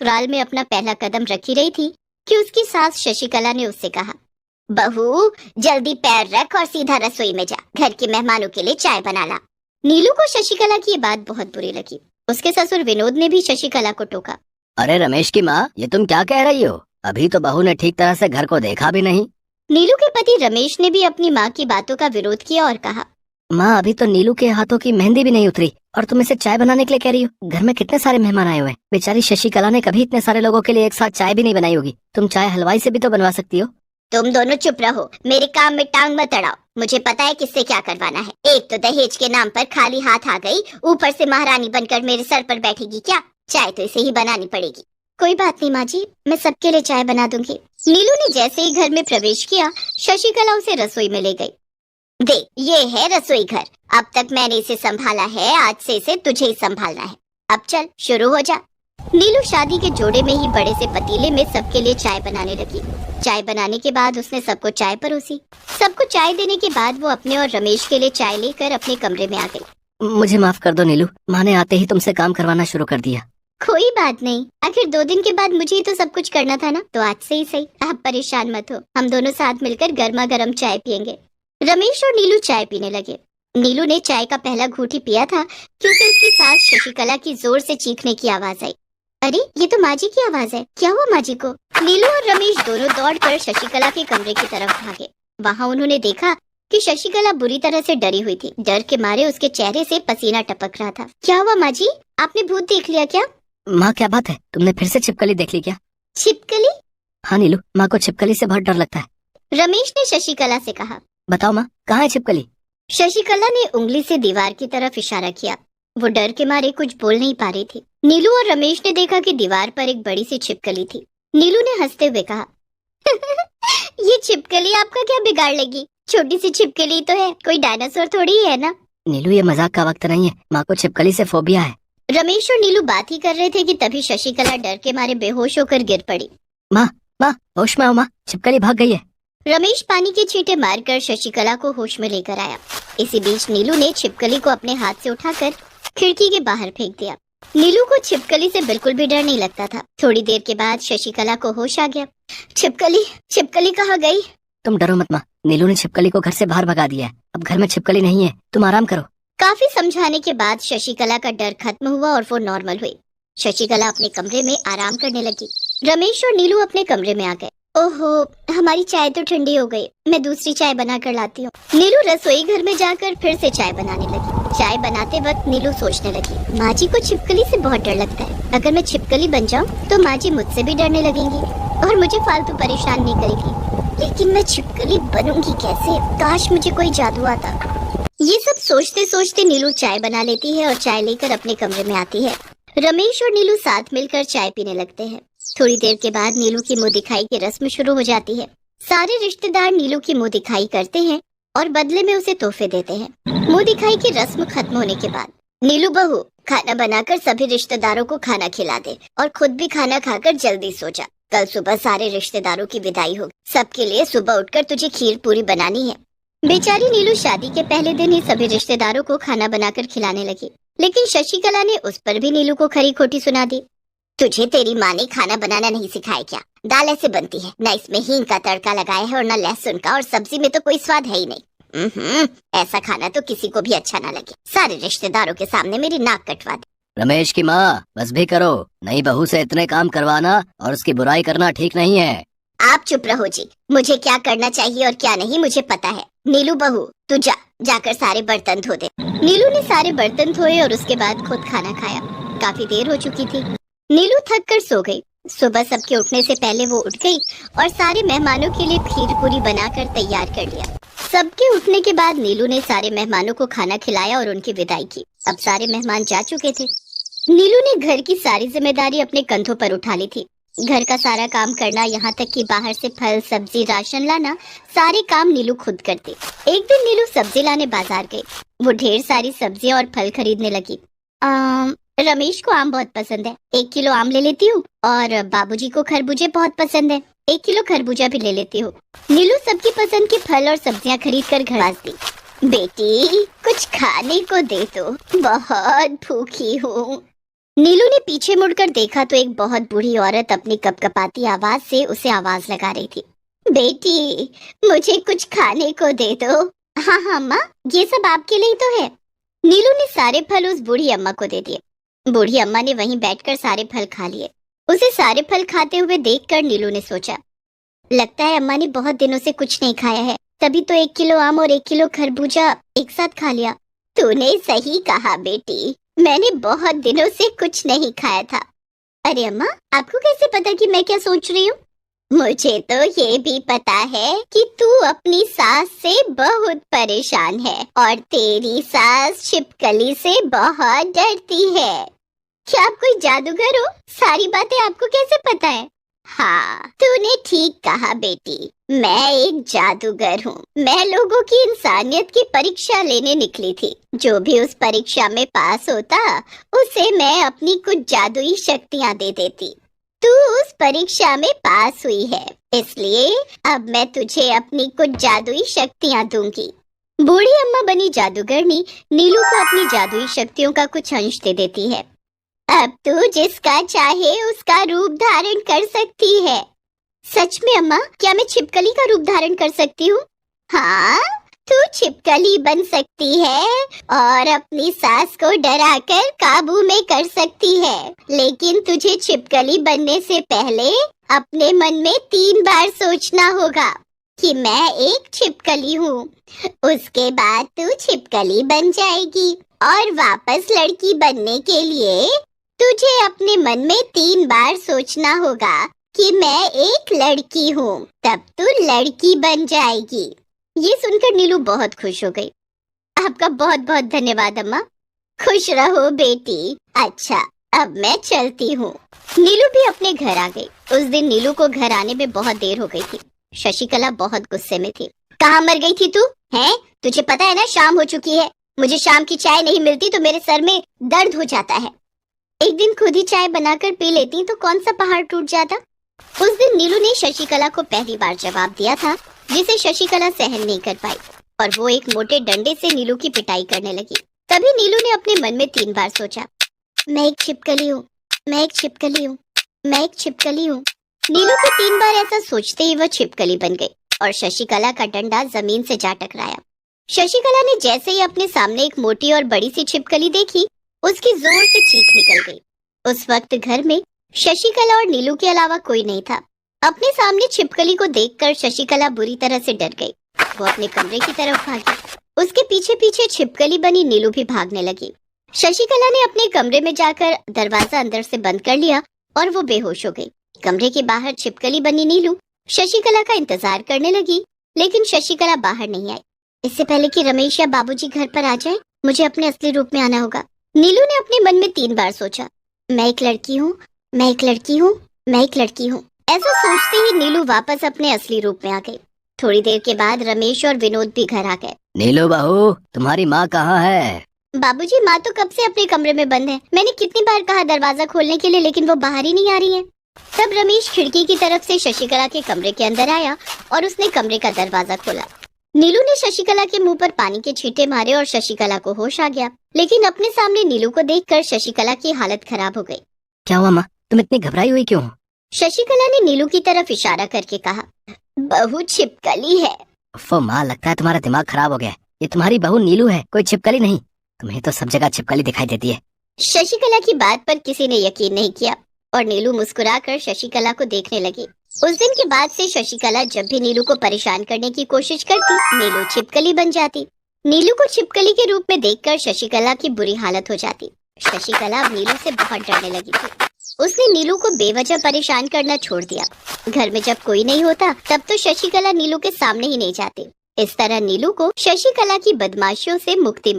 ससुराल में अपना पहला कदम रख ही रही थी कि उसकी सास शशिकला ने उससे कहा, बहू जल्दी पैर रख और सीधा रसोई में जा, घर के मेहमानों के लिए चाय बना ला। नीलू को शशिकला की ये बात बहुत बुरी लगी। उसके ससुर विनोद ने भी शशिकला को टोका। अरे रमेश की माँ, ये तुम क्या कह रही हो? अभी तो बहू ने ठीक तरह से घर को देखा भी नहीं। नीलू के पति रमेश ने भी अपनी माँ की बातों का विरोध किया और कहा, माँ अभी तो नीलू के हाथों की मेहंदी भी नहीं उतरी और तुम इसे चाय बनाने के लिए कह रही हो? घर में कितने सारे मेहमान आए हुए हैं। बेचारी शशिकला ने कभी इतने सारे लोगों के लिए एक साथ चाय भी नहीं बनाई होगी। तुम चाय हलवाई से भी तो बनवा सकती हो। तुम दोनों चुप रहो, मेरे काम में टांग मत अड़ाओ। मुझे पता है किससे क्या करवाना है। एक तो दहेज के नाम पर खाली हाथ आ गई, ऊपर से महारानी बनकर मेरे सर पर बैठेगी क्या? चाय तो इसे ही बनानी पड़ेगी। कोई बात नहीं माँ जी, मैं सबके लिए चाय बना दूंगी। नीलू ने जैसे ही घर में प्रवेश किया, शशिकला उसे रसोई में ले गई। देख, ये है रसोई घर। अब तक मैंने इसे संभाला है, आज से इसे तुझे ही संभालना है। अब चल शुरू हो जा। नीलू शादी के जोड़े में ही बड़े से पतीले में सबके लिए चाय बनाने लगी। चाय बनाने के बाद उसने सबको चाय परोसी। सबको चाय देने के बाद वो अपने और रमेश के लिए चाय लेकर अपने कमरे में आ गई। मुझे माफ कर दो नीलू, माँ ने आते ही तुमसे काम करवाना शुरू कर दिया। कोई बात नहीं, आखिर 2 दिन के बाद मुझे ही तो सब कुछ करना था ना, तो आज से ही सही। आप परेशान मत हो, हम दोनों साथ मिलकर गर्मा गर्म चाय पियेंगे। रमेश और नीलू चाय पीने लगे। नीलू ने चाय का पहला घूंट ही पिया था कि उसे उसकी सास शशिकला की जोर से चीखने की आवाज आई। अरे ये तो माँ जी की आवाज है, क्या हुआ माँ जी को? नीलू और रमेश दोनों दौड़कर शशिकला के कमरे की तरफ भागे। वहाँ उन्होंने देखा कि शशिकला बुरी तरह से डरी हुई थी। डर के मारे उसके चेहरे से पसीना टपक रहा था। क्या हुआ माँ जी, आपने भूत देख लिया क्या? माँ क्या बात है, तुमने फिर से छिपकली देख ली क्या? छिपकली? हाँ नीलू, माँ को छिपकली से बहुत डर लगता है। रमेश ने शशिकला से कहा। बताओ माँ, कहाँ है छिपकली? शशिकला ने उंगली से दीवार की तरफ इशारा किया। वो डर के मारे कुछ बोल नहीं पा रही थी। नीलू और रमेश ने देखा कि दीवार पर एक बड़ी सी छिपकली थी। नीलू ने हंसते हुए कहा, ये छिपकली आपका क्या बिगाड़ लेगी? छोटी सी छिपकली तो है, कोई डायनासोर थोड़ी है ना। नीलू ये मजाक का वक्त नहीं है, माँ को छिपकली से फोबिया है। रमेश और नीलू बात ही कर रहे थे कि तभी शशिकला डर के मारे बेहोश होकर गिर पड़ी। माँ माँ, होश में आओ माँ, छिपकली भाग गई है। रमेश पानी के छींटे मारकर शशिकला को होश में लेकर आया। इसी बीच नीलू ने छिपकली को अपने हाथ से उठाकर खिड़की के बाहर फेंक दिया। नीलू को छिपकली से बिल्कुल भी डर नहीं लगता था। थोड़ी देर के बाद शशिकला को होश आ गया। छिपकली कहाँ गई? तुम डरो मत माँ, नीलू ने छिपकली को घर से बाहर भगा दिया है। अब घर में छिपकली नहीं है, तुम आराम करो। काफी समझाने के बाद शशिकला का डर खत्म हुआ और वो नॉर्मल हुई। शशिकला अपने कमरे में आराम करने लगी। रमेश और नीलू अपने कमरे में आ गए। ओहो, हमारी चाय तो ठंडी हो गई, मैं दूसरी चाय बना कर लाती हूँ। नीलू रसोई घर में जाकर फिर से चाय बनाने लगी। चाय बनाते वक्त नीलू सोचने लगी, माँ जी को छिपकली से बहुत डर लगता है। अगर मैं छिपकली बन जाऊँ तो माँ जी मुझसे भी डरने लगेंगी और मुझे फालतू परेशान नहीं करेगी। लेकिन मैं छिपकली बनूंगी कैसे? काश मुझे कोई जादू आता। ये सब सोचते सोचते नीलू चाय बना लेती है और चाय लेकर अपने कमरे में आती है। रमेश और नीलू साथ मिलकर चाय पीने लगते हैं। थोड़ी देर के बाद नीलू की मुंह दिखाई की रस्म शुरू हो जाती है। सारे रिश्तेदार नीलू की मुंह दिखाई करते हैं और बदले में उसे तोहफे देते हैं। मुंह दिखाई की रस्म खत्म होने के बाद नीलू बहू, खाना बनाकर सभी रिश्तेदारों को खाना खिला दे और खुद भी खाना खाकर जल्दी सो जा। कल सुबह सारे रिश्तेदारों की विदाई होगी। सबके लिए सुबह उठकर तुझे खीर पूरी बनानी है। बेचारी नीलू शादी के पहले दिन ही सभी रिश्तेदारों को खाना बनाकर खिलाने लगी, लेकिन शशिकला ने उस पर भी नीलू को खरी खोटी सुना दी। तुझे तेरी माँ ने खाना बनाना नहीं सिखाया क्या? दाल ऐसे बनती है, न इसमें हींग का तड़का लगाया है और न लहसुन का, और सब्जी में तो कोई स्वाद है ही नहीं। ऐसा खाना तो किसी को भी अच्छा ना लगे। सारे रिश्तेदारों के सामने मेरी नाक कटवा दे। रमेश की माँ, बस भी करो। नई बहू से इतने काम करवाना और उसकी बुराई करना ठीक नहीं है। आप चुप रहो जी, मुझे क्या करना चाहिए और क्या नहीं मुझे पता है। नीलू बहू, तू जाकर सारे बर्तन धो दे। नीलू ने सारे बर्तन धोए और उसके बाद खुद खाना खाया। काफी देर हो चुकी थी। नीलू थक कर सो गई। सुबह सबके उठने से पहले वो उठ गई और सारे मेहमानों के लिए खीर पूरी बनाकर तैयार कर लिया। सबके उठने के बाद नीलू ने सारे मेहमानों को खाना खिलाया और उनकी विदाई की। अब सारे मेहमान जा चुके थे। नीलू ने घर की सारी जिम्मेदारी अपने कंधों पर उठा ली थी। घर का सारा काम करना, यहाँ तक कि बाहर से फल सब्जी राशन लाना, सारे काम नीलू खुद करती। एक दिन नीलू सब्जी लाने बाजार गई। वो ढेर सारी सब्जियां और फल खरीदने लगी। रमेश को आम बहुत पसंद है, 1 किलो आम ले लेती हूँ, और बाबूजी को खरबूजे बहुत पसंद है, 1 किलो खरबूजा भी ले लेती हूँ। नीलू सबकी पसंद के फल और सब्जियां खरीद कर घर दी। बेटी, कुछ खाने को दे दो, बहुत भूखी हूँ। नीलू ने पीछे मुड़कर देखा तो एक बहुत बूढ़ी औरत अपनी कपकपाती आवाज से उसे आवाज लगा रही थी। बेटी, मुझे कुछ खाने को दे दो। हाँ हाँ अम्मा, ये सब आपके लिए ही तो है। नीलू ने सारे फल उस बूढ़ी अम्मा को दे दिए। बूढ़ी अम्मा ने वहीं बैठकर सारे फल खा लिए। उसे सारे फल खाते हुए देखकर नीलू ने सोचा, लगता है अम्मा ने बहुत दिनों से कुछ नहीं खाया है, तभी तो 1 किलो आम और 1 किलो खरबूजा एक साथ खा लिया। तूने सही कहा बेटी, मैंने बहुत दिनों से कुछ नहीं खाया था। अरे अम्मा, आपको कैसे पता कि मैं क्या सोच रही हूँ? मुझे तो ये भी पता है कि तू अपनी सास से बहुत परेशान है और तेरी सास छिपकली से बहुत डरती है। क्या आप कोई जादूगर हो? सारी बातें आपको कैसे पता है? हाँ, तूने ठीक कहा बेटी, मैं एक जादूगर हूँ। मैं लोगों की इंसानियत की परीक्षा लेने निकली थी। जो भी उस परीक्षा में पास होता, उसे मैं अपनी कुछ जादुई शक्तियाँ दे देती। तू उस परीक्षा में पास हुई है, इसलिए अब मैं तुझे अपनी कुछ जादुई शक्तियाँ दूंगी। बूढ़ी अम्मा बनी जादूगरनी नीलू को अपनी जादुई शक्तियों का कुछ अंश दे देती है। अब तू जिसका चाहे उसका रूप धारण कर सकती है। सच में अम्मा, क्या मैं छिपकली का रूप धारण कर सकती हूँ? हाँ, तू छिपकली बन सकती है और अपनी सास को डराकर काबू में कर सकती है। लेकिन तुझे छिपकली बनने से पहले अपने मन में 3 बार सोचना होगा कि मैं एक छिपकली हूँ। उसके बाद तू छिपकली बन जाएगी और वापस लड़की बनने के लिए तुझे अपने मन में 3 बार सोचना होगा कि मैं एक लड़की हूँ। तब तू लड़की बन जाएगी। ये सुनकर नीलू बहुत खुश हो गई। आपका बहुत बहुत धन्यवाद अम्मा। खुश रहो बेटी। अच्छा, अब मैं चलती हूँ। नीलू भी अपने घर आ गई। उस दिन नीलू को घर आने में बहुत देर हो गई थी। शशिकला बहुत गुस्से में थी। कहाँ मर गई थी तू? हैं? तुझे पता है ना शाम हो चुकी है। मुझे शाम की चाय नहीं मिलती तो मेरे सर में दर्द हो जाता है। एक दिन खुद ही चाय बनाकर पी लेती तो कौन सा पहाड़ टूट जाता। उस दिन नीलू ने शशिकला को पहली बार जवाब दिया था, जिसे शशिकला सहन नहीं कर पाई और वो एक मोटे डंडे से नीलू की पिटाई करने लगी। तभी नीलू ने अपने मन में 3 बार सोचा, मैं एक छिपकली हूँ, मैं एक छिपकली हूँ, मैं एक छिपकली हूँ। नीलू को 3 बार ऐसा सोचते ही वह छिपकली बन गई और शशिकला का डंडा जमीन से जा टकराया। शशिकला ने जैसे ही अपने सामने एक मोटी और बड़ी सी छिपकली देखी, उसकी जोर से चीख निकल गई। उस वक्त घर में शशिकला और नीलू के अलावा कोई नहीं था। अपने सामने छिपकली को देखकर शशिकला बुरी तरह से डर गई। वो अपने कमरे की तरफ भागी। उसके पीछे पीछे छिपकली बनी नीलू भी भागने लगी। शशिकला ने अपने कमरे में जाकर दरवाजा अंदर से बंद कर लिया और वो बेहोश हो गई। कमरे के बाहर छिपकली बनी नीलू शशिकला का इंतजार करने लगी, लेकिन शशिकला बाहर नहीं आई। इससे पहले कि रमेश या बाबूजी घर पर आ जाए, मुझे अपने असली रूप में आना होगा। नीलू ने अपने मन में 3 बार सोचा, मैं एक लड़की हूँ, मैं एक लड़की हूँ, मैं एक लड़की हूँ। ऐसा सोचते ही नीलू वापस अपने असली रूप में आ गई। थोड़ी देर के बाद रमेश और विनोद भी घर आ गए। नीलू बहू, तुम्हारी माँ कहाँ है? बाबूजी, माँ तो कब से अपने कमरे में बंद है। मैंने कितनी बार कहा दरवाजा खोलने के लिए, लेकिन वो बाहर ही नहीं आ रही है। तब रमेश खिड़की की तरफ से शशिकला के कमरे के अंदर आया और उसने कमरे का दरवाजा खोला। नीलू ने शशिकला के मुंह पर पानी के छींटे मारे और शशिकला को होश आ गया, लेकिन अपने सामने नीलू को देखकर शशिकला की हालत खराब हो गई। क्या हुआ माँ, तुम इतनी घबराई हुई क्यों? शशिकला ने नीलू की तरफ इशारा करके कहा, बहू छिपकली है। वो माँ, लगता है तुम्हारा दिमाग खराब हो गया। ये तुम्हारी बहू नीलू है, कोई छिपकली नहीं। तुम्हें तो सब जगह छिपकली दिखाई देती है। शशिकला की बात पर किसी ने यकीन नहीं किया और नीलू मुस्कुराकर शशिकला को देखने लगी। उस दिन के बाद से शशिकला जब भी नीलू को परेशान करने की कोशिश करती, नीलू छिपकली बन जाती। नीलू को छिपकली के रूप में देखकर शशिकला की बुरी हालत हो जाती। शशिकला अब नीलू से बहुत डरने लगी थी। उसने नीलू को बेवजह परेशान करना छोड़ दिया। घर में जब कोई नहीं होता, तब तो शशिकला नीलू के सामने ही नहीं जाती। इस तरह नीलू को शशिकला की बदमाशियों से मुक्ति